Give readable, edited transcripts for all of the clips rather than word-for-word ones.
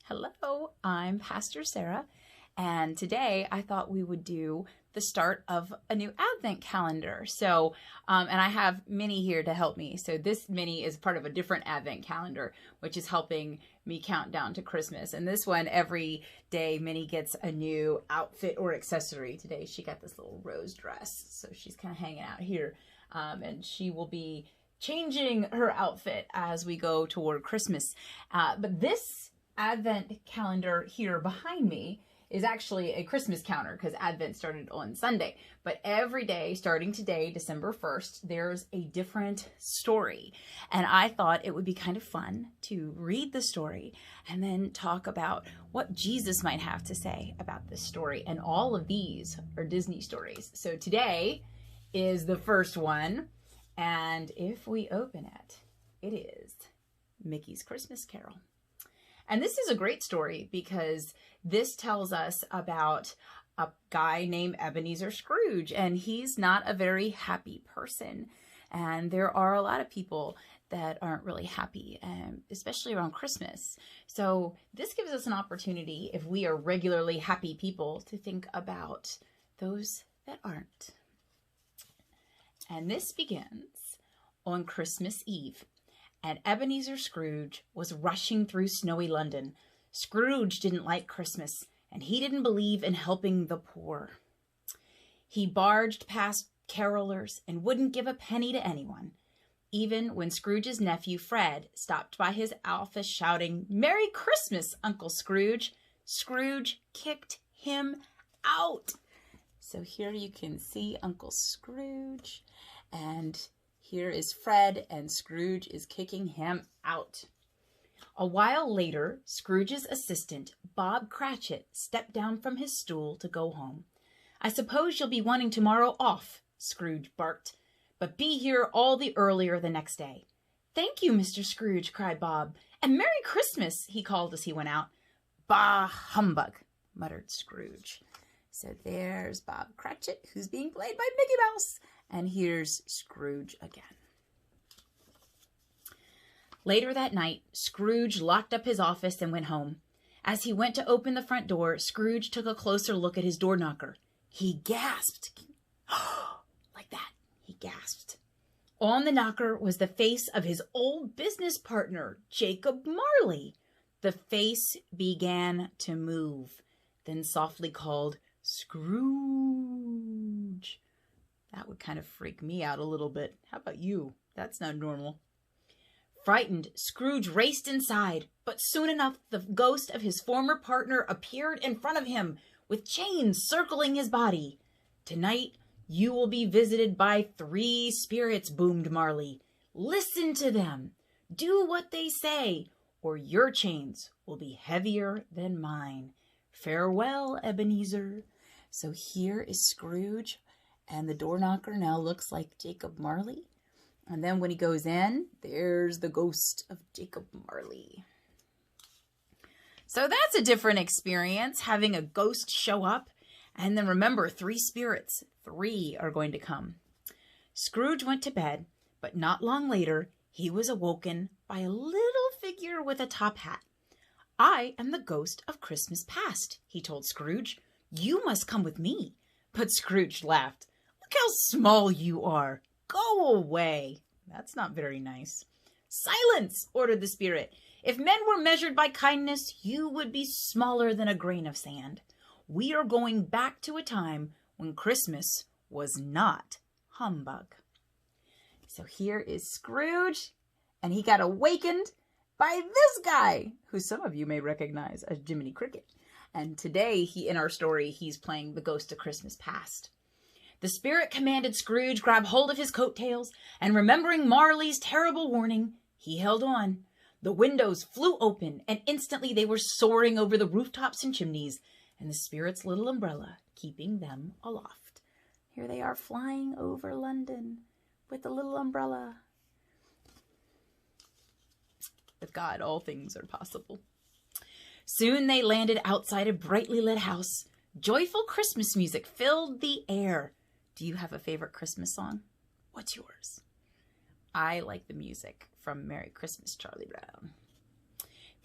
Hello, I'm Pastor Sarah, and today I thought we would do the start of a new Advent calendar. And I have Minnie here to help me. So this Minnie is part of a different Advent calendar, which is helping me count down to Christmas. And this one, every day, Minnie gets a new outfit or accessory. Today, she got this little rose dress, so she's kind of hanging out here, and she will be changing her outfit as we go toward Christmas. But this Advent calendar here behind me is actually a Christmas calendar because Advent started on Sunday. But every day, starting today, December 1st, there's a different story. And I thought it would be kind of fun to read the story and then talk about what Jesus might have to say about this story. And all of these are Disney stories. So today is the first one. And if we open it, it is Mickey's Christmas Carol. And this is a great story because this tells us about a guy named Ebenezer Scrooge, and he's not a very happy person. And there are a lot of people that aren't really happy, especially around Christmas. So this gives us an opportunity, if we are regularly happy people, to think about those that aren't. And this begins on Christmas Eve. And Ebenezer Scrooge was rushing through snowy London. Scrooge didn't like Christmas, and he didn't believe in helping the poor. He barged past carolers and wouldn't give a penny to anyone. Even when Scrooge's nephew Fred stopped by his office shouting, "Merry Christmas, Uncle Scrooge," Scrooge kicked him out. So here you can see Uncle Scrooge, and here is Fred, and Scrooge is kicking him out. A while later, Scrooge's assistant, Bob Cratchit, stepped down from his stool to go home. "I suppose you'll be wanting tomorrow off," Scrooge barked, "but be here all the earlier the next day." "Thank you, Mr. Scrooge," cried Bob, "and Merry Christmas," he called as he went out. "Bah, humbug," muttered Scrooge. So there's Bob Cratchit, who's being played by Mickey Mouse. And here's Scrooge again. Later that night, Scrooge locked up his office and went home. As he went to open the front door, Scrooge took a closer look at his door knocker. He gasped. Like that, he gasped. On the knocker was the face of his old business partner, Jacob Marley. The face began to move, then softly called, "Scrooge." That would kind of freak me out a little bit. How about you? That's not normal. Frightened, Scrooge raced inside, but soon enough the ghost of his former partner appeared in front of him, with chains circling his body. "Tonight you will be visited by 3 spirits," boomed Marley. "Listen to them. Do what they say, or your chains will be heavier than mine. Farewell, Ebenezer." So here is Scrooge. And the door knocker now looks like Jacob Marley. And then when he goes in, there's the ghost of Jacob Marley. So that's a different experience, having a ghost show up. And then remember, 3 spirits. 3 are going to come. Scrooge went to bed, but not long later, he was awoken by a little figure with a top hat. "I am the ghost of Christmas past," he told Scrooge. "You must come with me." But Scrooge laughed. "Look how small you are. Go away." That's not very nice. "Silence," ordered the spirit. "If men were measured by kindness, you would be smaller than a grain of sand. We are going back to a time when Christmas was not humbug." So here is Scrooge, and he got awakened by this guy, who some of you may recognize as Jiminy Cricket. And today, in our story, he's playing the ghost of Christmas past. The spirit commanded Scrooge grab hold of his coattails, and remembering Marley's terrible warning, he held on. The windows flew open, and instantly they were soaring over the rooftops and chimneys, and the spirit's little umbrella keeping them aloft. Here they are flying over London with the little umbrella. With God, all things are possible. Soon they landed outside a brightly lit house. Joyful Christmas music filled the air. Do you have a favorite Christmas song? What's yours? I like the music from Merry Christmas, Charlie Brown.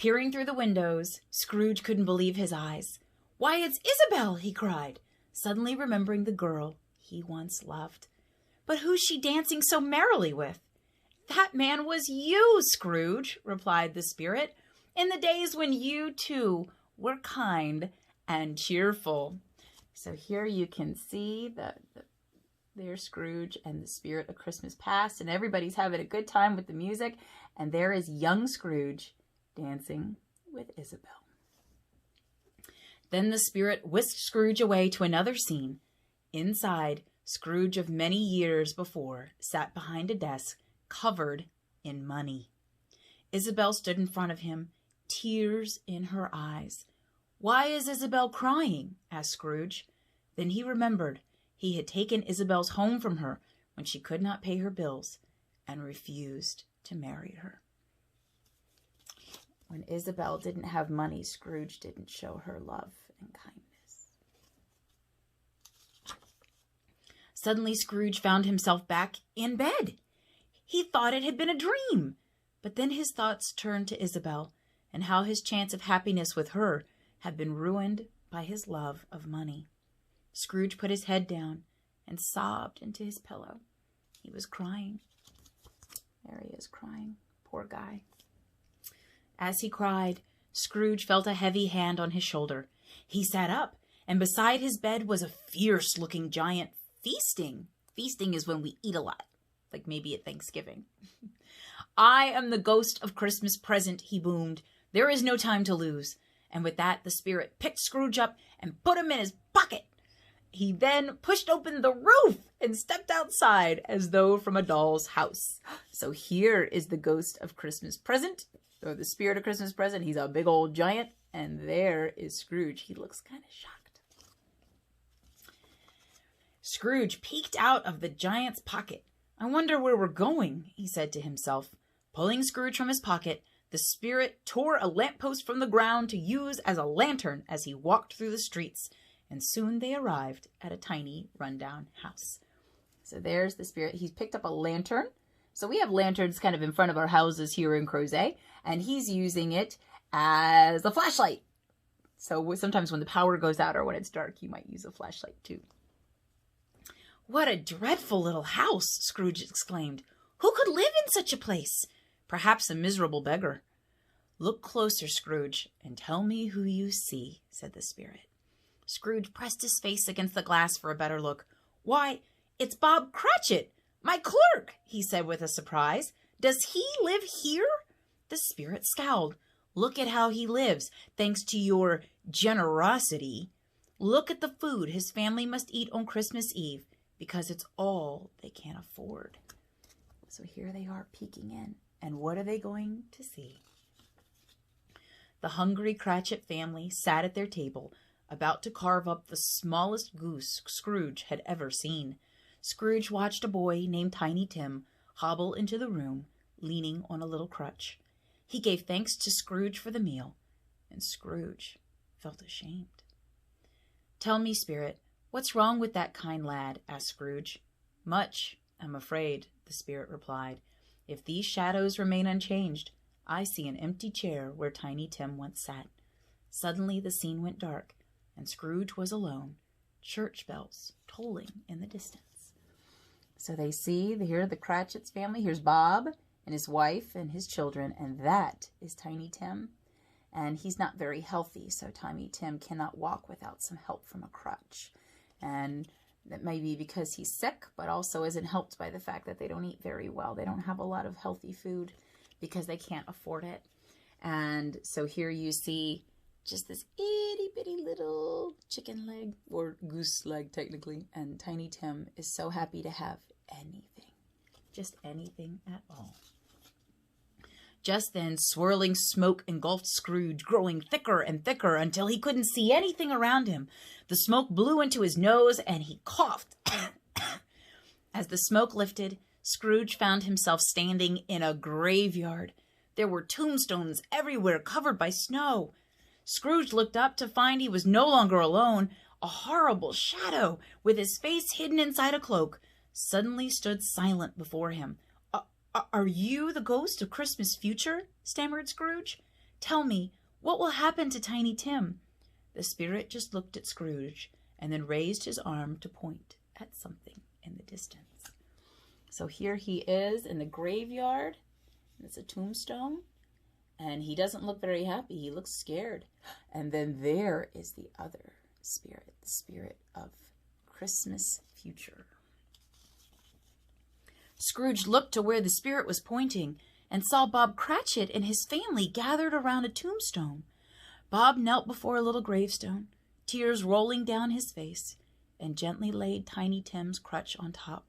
Peering through the windows, Scrooge couldn't believe his eyes. "Why, it's Isabel!" he cried, suddenly remembering the girl he once loved. "But who's she dancing so merrily with?" "That man was you, Scrooge," replied the spirit, "in the days when you, too, were kind and cheerful." So here you can see there's Scrooge and the spirit of Christmas past, and everybody's having a good time with the music, and there is young Scrooge dancing with Isabel. Then the spirit whisked Scrooge away to another scene. Inside, Scrooge of many years before sat behind a desk covered in money. Isabel stood in front of him, tears in her eyes. "Why is Isabel crying?" asked Scrooge. Then he remembered he had taken Isabel's home from her when she could not pay her bills and refused to marry her. When Isabel didn't have money, Scrooge didn't show her love and kindness. Suddenly, Scrooge found himself back in bed. He thought it had been a dream, but then his thoughts turned to Isabel and how his chance of happiness with her had been ruined by his love of money. Scrooge put his head down and sobbed into his pillow. He was crying. There he is crying. Poor guy. As he cried, Scrooge felt a heavy hand on his shoulder. He sat up, and beside his bed was a fierce-looking giant feasting. Feasting is when we eat a lot, like maybe at Thanksgiving. "I am the ghost of Christmas present," he boomed. "There is no time to lose." And with that, the spirit picked Scrooge up and put him in his pocket. He then pushed open the roof and stepped outside as though from a doll's house. So here is the ghost of Christmas present, or the spirit of Christmas present. He's a big old giant, and there is Scrooge. He looks kind of shocked. Scrooge peeked out of the giant's pocket. "I wonder where we're going," he said to himself. Pulling Scrooge from his pocket, the spirit tore a lamppost from the ground to use as a lantern as he walked through the streets, and soon they arrived at a tiny, rundown house. So there's the spirit. He's picked up a lantern. So we have lanterns kind of in front of our houses here in Crozet, and he's using it as a flashlight. So sometimes when the power goes out or when it's dark, you might use a flashlight too. "What a dreadful little house," Scrooge exclaimed. "Who could live in such a place? Perhaps a miserable beggar." "Look closer, Scrooge, and tell me who you see," said the spirit. Scrooge pressed his face against the glass for a better look. "Why, it's Bob Cratchit, my clerk," he said with a surprise. "Does he live here?" The spirit scowled. "Look at how he lives, thanks to your generosity. Look at the food his family must eat on Christmas Eve, because it's all they can afford." So here they are peeking in. And what are they going to see? The hungry Cratchit family sat at their table, about to carve up the smallest goose Scrooge had ever seen. Scrooge watched a boy named Tiny Tim hobble into the room, leaning on a little crutch. He gave thanks to Scrooge for the meal, and Scrooge felt ashamed. "Tell me, spirit, what's wrong with that kind lad?" asked Scrooge. "Much, I'm afraid," the spirit replied. "If these shadows remain unchanged, I see an empty chair where Tiny Tim once sat." Suddenly the scene went dark, and Scrooge was alone, church bells tolling in the distance. So they see, here the Cratchit's family. Here's Bob and his wife and his children, and that is Tiny Tim. And he's not very healthy, so Tiny Tim cannot walk without some help from a crutch. And that may be because he's sick, but also isn't helped by the fact that they don't eat very well. They don't have a lot of healthy food because they can't afford it. And so here you see just this itty-bitty little chicken leg, or goose leg technically, and Tiny Tim is so happy to have anything, just anything at all. Just then, swirling smoke engulfed Scrooge, growing thicker and thicker until he couldn't see anything around him. The smoke blew into his nose, and he coughed. As the smoke lifted, Scrooge found himself standing in a graveyard. There were tombstones everywhere, covered by snow. Scrooge looked up to find he was no longer alone. A horrible shadow, with his face hidden inside a cloak, suddenly stood silent before him. Are you the ghost of Christmas future?" stammered Scrooge. Tell me, what will happen to Tiny Tim?" The spirit just looked at Scrooge and then raised his arm to point at something in the distance. So here he is in the graveyard. It's a tombstone. And he doesn't look very happy. He looks scared. And then there is the other spirit, the spirit of Christmas future. Scrooge looked to where the spirit was pointing and saw Bob Cratchit and his family gathered around a tombstone. Bob knelt before a little gravestone, tears rolling down his face, and gently laid Tiny Tim's crutch on top.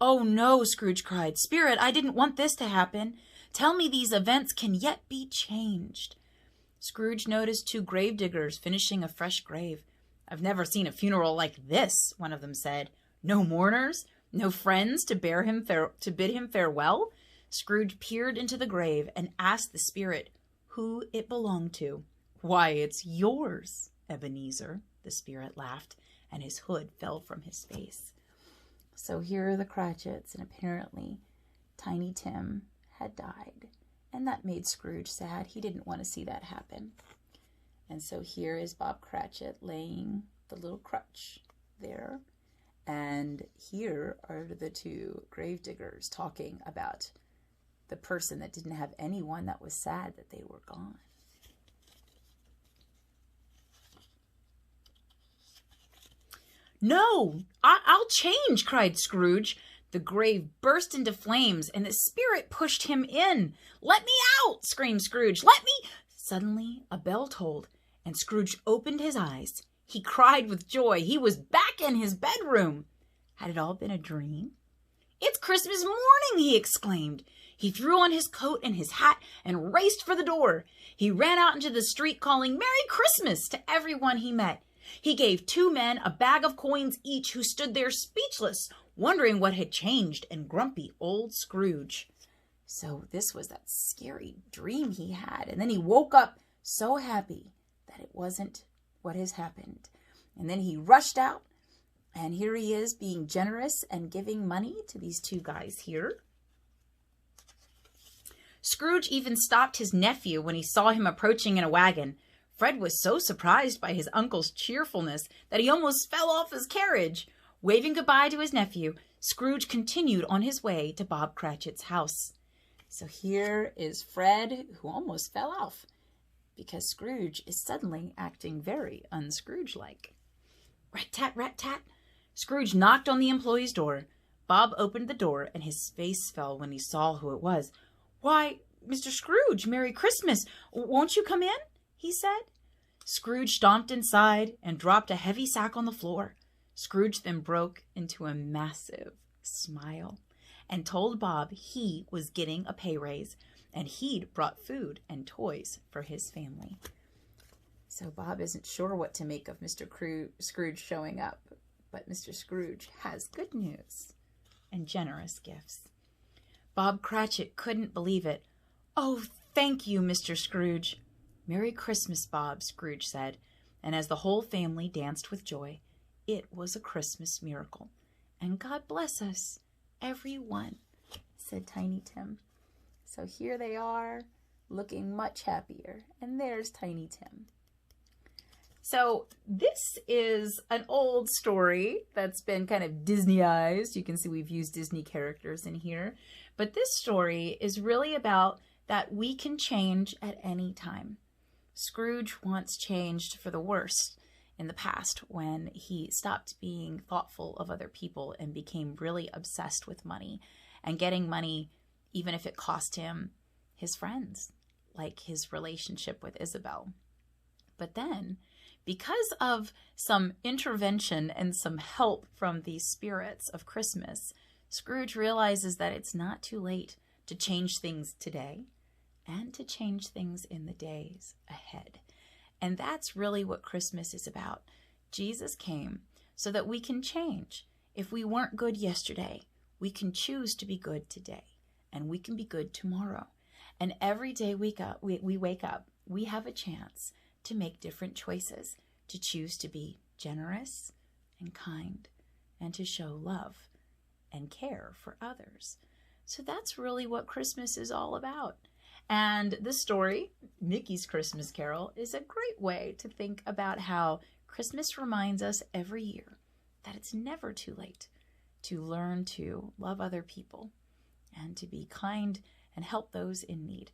"Oh no," Scrooge cried. "Spirit, I didn't want this to happen. Tell me these events can yet be changed." Scrooge noticed 2 gravediggers finishing a fresh grave. "I've never seen a funeral like this," one of them said. "No mourners? No friends to bid him farewell?" Scrooge peered into the grave and asked the spirit who it belonged to. "Why, it's yours, Ebenezer," the spirit laughed, and his hood fell from his face. So here are the Cratchits, and apparently Tiny Tim had died, and that made Scrooge sad. He didn't want to see that happen. And so here is Bob Cratchit laying the little crutch there, and here are the 2 gravediggers talking about the person that didn't have anyone that was sad that they were gone. "No, I'll change," cried Scrooge. The grave burst into flames, and the spirit pushed him in. "Let me out!" screamed Scrooge. "Let me—" Suddenly, a bell tolled, and Scrooge opened his eyes. He cried with joy. He was back in his bedroom. Had it all been a dream? "It's Christmas morning!" he exclaimed. He threw on his coat and his hat and raced for the door. He ran out into the street calling "Merry Christmas" to everyone he met. He gave 2 men a bag of coins each who stood there speechless, wondering what had changed in grumpy old Scrooge. So this was that scary dream he had. And then he woke up so happy that it wasn't what has happened. And then he rushed out, and here he is being generous and giving money to these 2 guys here. Scrooge even stopped his nephew when he saw him approaching in a wagon. Fred was so surprised by his uncle's cheerfulness that he almost fell off his carriage. Waving goodbye to his nephew, Scrooge continued on his way to Bob Cratchit's house. So here is Fred, who almost fell off because Scrooge is suddenly acting very un-Scrooge-like. Rat-tat, rat-tat. Scrooge knocked on the employee's door. Bob opened the door, and his face fell when he saw who it was. "Why, Mr. Scrooge, Merry Christmas. Won't you come in?" he said. Scrooge stomped inside and dropped a heavy sack on the floor. Scrooge then broke into a massive smile and told Bob he was getting a pay raise, and he'd brought food and toys for his family. So Bob isn't sure what to make of Mr. Scrooge showing up, but Mr. Scrooge has good news and generous gifts. Bob Cratchit couldn't believe it. "Oh, thank you, Mr. Scrooge." "Merry Christmas, Bob," Scrooge said, and as the whole family danced with joy, it was a Christmas miracle. "And God bless us, every one," said Tiny Tim. So here they are, looking much happier, and there's Tiny Tim. So this is an old story that's been kind of Disneyized. You can see we've used Disney characters in here. But this story is really about that we can change at any time. Scrooge once changed for the worse in the past when he stopped being thoughtful of other people and became really obsessed with money and getting money even if it cost him his friends, like his relationship with Isabel. But then, because of some intervention and some help from these spirits of Christmas, Scrooge realizes that it's not too late to change things today and to change things in the days ahead. And that's really what Christmas is about. Jesus came so that we can change. If we weren't good yesterday, we can choose to be good today, and we can be good tomorrow. And every day we wake up, we have a chance to make different choices, to choose to be generous and kind, and to show love and care for others. So that's really what Christmas is all about. And the story, Mickey's Christmas Carol, is a great way to think about how Christmas reminds us every year that it's never too late to learn to love other people and to be kind and help those in need.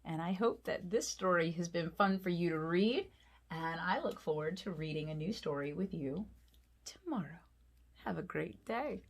And I hope that this story has been fun for you to read, and I look forward to reading a new story with you tomorrow. Have a great day.